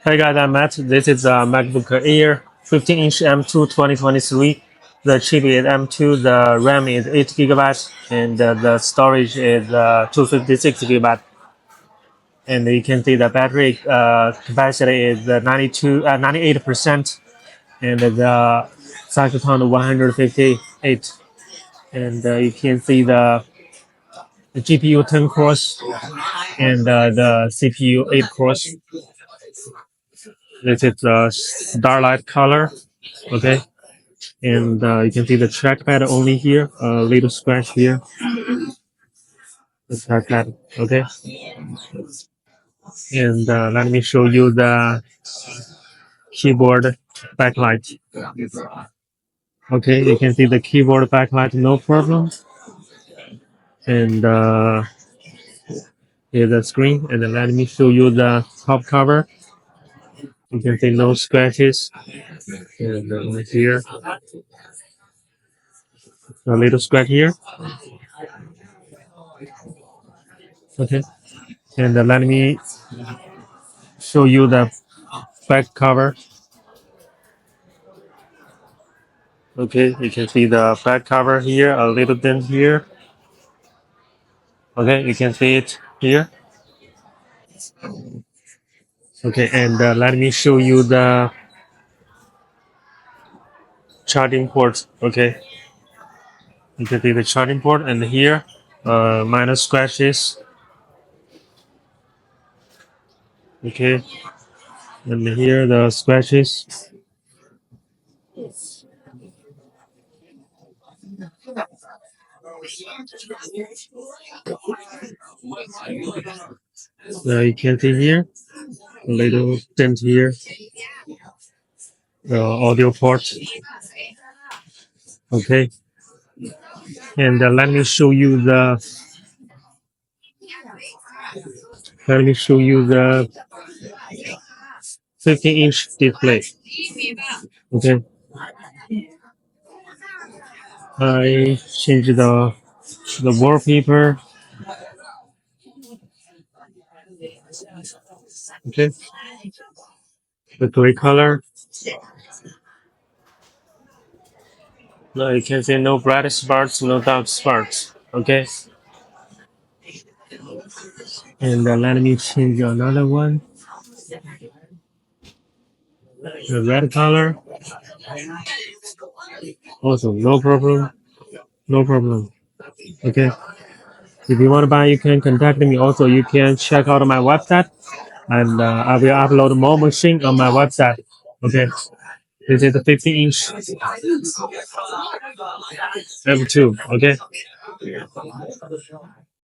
Hey guys, I'm Matt. This is a MacBook Air 15-inch M2 2023. The chip is M2, the RAM is 8 gigabytes, and the storage is 256 gigabytes. And you can see the battery capacity is 98%, and the cycle count 158. And you can see the GPU 10 cores and the CPU 8 cores. This is the starlight color. Okay, and you can see the trackpad only here, a little scratch here. The trackpad, okay. And let me show you the keyboard backlight. Okay, you can see the keyboard backlight, no problem. And here's the screen. And then let me show you the top cover. You can see no scratches. And here, a little scratch here. Okay, and let me show you the back cover. Okay, you can see the back cover here, a little dent here. Okay, you can see it here. Okay, and let me show you the charging port. Okay, you can see the charging port, and here, minor scratches. Okay, and here the scratches. You can see here, a little dent here. The audio port. Okay, and let me show you the 15-inch display. Okay, I changed the wallpaper. Okay, the gray color. No, you can see no bright spots, no dark spots. Okay, and let me change another one. The red color. Also, no problem. No problem. Okay. If you want to buy, you can contact me. Also, you can check out my website, and I will upload more machine on my website. Okay. This is a 15-inch M2. Okay.